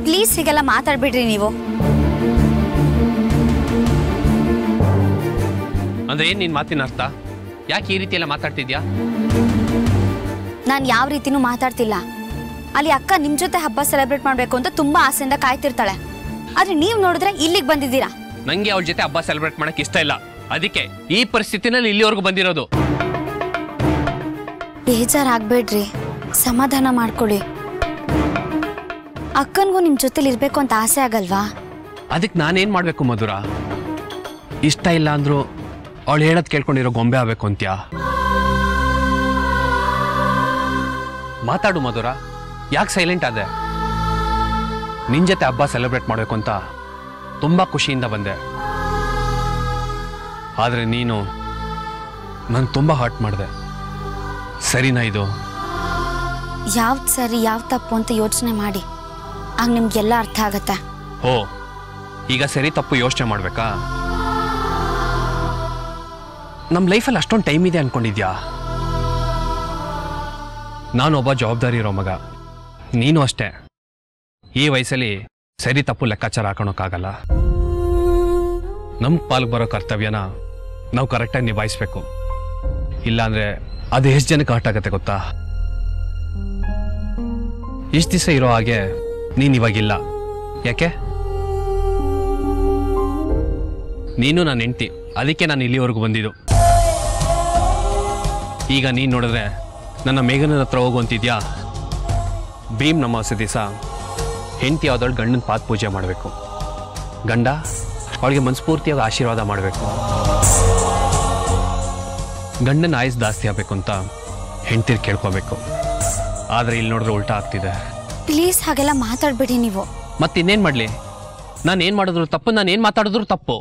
Please ಹೀಗೆಲ್ಲ ಮಾತಾಡ್ಬಿಡ್ರಿ ನೀವು. ಅಂದ್ರೆ ಏನ್ ನಿನ್ ಮಾತಿನ ಅರ್ಥ? ಯಾಕೆ ಈ ರೀತಿ ಎಲ್ಲ ಮಾತಾಡ್ತಿದ್ಯಾ? ನಾನು ಯಾವ ರೀತಿನೂ ಮಾತಾಡ್ತಿಲ್ಲ. ಅಲ್ಲಿ ಅಕ್ಕ ನಿಮ್ ಜೊತೆ ಹಬ್ಬ ಸೆಲೆಬ್ರೇಟ್ ಮಾಡ್ಬೇಕು ಅಂತ ತುಂಬಾ ಆಸೆಯಿಂದ ಕಾಯ್ತಿರ್ತಾಳೆ. ಆದ್ರೆ ನೀವ್ ನೋಡಿದ್ರೆ ಇಲ್ಲಿಗೆ ಬಂದಿದ್ದೀರಾ. ನಂಗೆ ಅವಳ ಜೊತೆ ಹಬ್ಬ ಸೆಲೆಬ್ರೇಟ್ ಮಾಡಕ್ ಇಷ್ಟ ಇಲ್ಲ. ಅದಕ್ಕೆ ಈ ಪರಿಸ್ಥಿತಿನಲ್ಲಿ ಇಲ್ಲಿವರೆಗೂ ಬಂದಿರೋದು. ಬೇಜಾರಾಗ್ಬೇಡ್ರಿ, ಸಮಾಧಾನ ಮಾಡ್ಕೊಳ್ಳಿ. ಅಕ್ಕನ್ಗೂ ನಿಮ್ ಜೊತೆಲಿ ಇರ್ಬೇಕು ಅಂತ ಆಸೆ ಆಗಲ್ವಾ? ಅದಕ್ಕೆ ನಾನೇನ್ ಮಾಡ್ಬೇಕು ಮಧುರ? ಇಷ್ಟ ಇಲ್ಲ ಅಂದ್ರು ಅವಳು ಹೇಳದ್ ಕೇಳ್ಕೊಂಡಿರೋ ಗೊಂಬೆ ಆಗ್ಬೇಕು ಅಂತ್ಯಾ? ಮಾತಾಡು ಮಧುರ, ಯಾಕೆ ಸೈಲೆಂಟ್ ಆದೆ? ನಿನ್ ಜೊತೆ ಹಬ್ಬ ಸೆಲೆಬ್ರೇಟ್ ಮಾಡ್ಬೇಕು ಅಂತ ತುಂಬಾ ಖುಷಿಯಿಂದ ಬಂದೆ. ಆದ್ರೆ ನೀನು ನನ್ ತುಂಬಾ ಹರ್ಟ್ ಮಾಡಿದೆ. ಸರಿನಾ ಇದು? ಯಾವ್ದು ಸರಿ ಯಾವ್ದು ತಪ್ಪು ಅಂತ ಯೋಚನೆ ಮಾಡಿ, ಆಗ ನಿಮ್ಗೆಲ್ಲ ಅರ್ಥ ಆಗತ್ತೆ. ಓ, ಈಗ ಸರಿ ತಪ್ಪು ಯೋಚನೆ ಮಾಡ್ಬೇಕಾ? ನಮ್ಮ ಲೈಫಲ್ಲಿ ಅಷ್ಟೊಂದು ಟೈಮ್ ಇದೆ ಅನ್ಕೊಂಡಿದ್ಯಾ? ನಾನೊಬ್ಬ ಜವಾಬ್ದಾರಿ ಇರೋ ಮಗ, ನೀನು ಅಷ್ಟೇ. ಈ ವಯಸ್ಸಲ್ಲಿ ಸರಿ ತಪ್ಪು ಲೆಕ್ಕಾಚಾರ ಹಾಕೋಣಕ್ಕಾಗಲ್ಲ. ನಮ್ಮ ಪಾಲ್ಗೆ ಬರೋ ಕರ್ತವ್ಯನ ನಾವು ಕರೆಕ್ಟಾಗಿ ನಿಭಾಯಿಸ್ಬೇಕು. ಇಲ್ಲಾಂದ್ರೆ ಅದು ಎಷ್ಟು ಜನಕ್ಕೆ ಹರ್ಟ್ ಆಗತ್ತೆ ಗೊತ್ತಾ? ಇಷ್ಟು ದಿವಸ ಇರೋ ಹಾಗೆ ನೀನು ಇವಾಗಿಲ್ಲ. ಯಾಕೆ? ನೀನು ನನ್ನ ಹೆಂಡ್ತಿ, ಅದಕ್ಕೆ ನಾನು ಇಲ್ಲಿವರೆಗೂ ಬಂದಿದ್ದು. ಈಗ ನೀನು ನೋಡಿದ್ರೆ ನನ್ನ ಮೇಘನ ಹತ್ರ ಹೋಗು ಅಂತಿದ್ಯಾ? ಭೀಮ್ ನಮಾಸೆ ದಿವಸ ಹೆಂಡತಿ ಯಾವ್ದೊಳಗೆ ಗಂಡನ ಪಾದ ಪೂಜೆ ಮಾಡಬೇಕು. ಗಂಡ ಅವಳಿಗೆ ಮನಸ್ಫೂರ್ತಿಯಾಗಿ ಆಶೀರ್ವಾದ ಮಾಡಬೇಕು. ಗಂಡನ ಆಯುಸ್ ಜಾಸ್ತಿ ಆಗಬೇಕು ಅಂತ ಹೆಂಡ್ತಿರ್ ಕೇಳ್ಕೋಬೇಕು. ಆದರೆ ಇಲ್ಲಿ ನೋಡಿದ್ರೆ ಉಲ್ಟಾ ಆಗ್ತಿದೆ. ಪ್ಲೀಸ್ ಹಾಗೆಲ್ಲ ಮಾತಾಡ್ಬೇಡಿ ನೀವು. ಮತ್ತಿನ್ನೇನು ಮಾಡಲಿ? ನಾನು ಏನು ಮಾಡಿದ್ರು ತಪ್ಪು, ನಾನು ಏನು ಮಾತಾಡಿದ್ರು ತಪ್ಪು.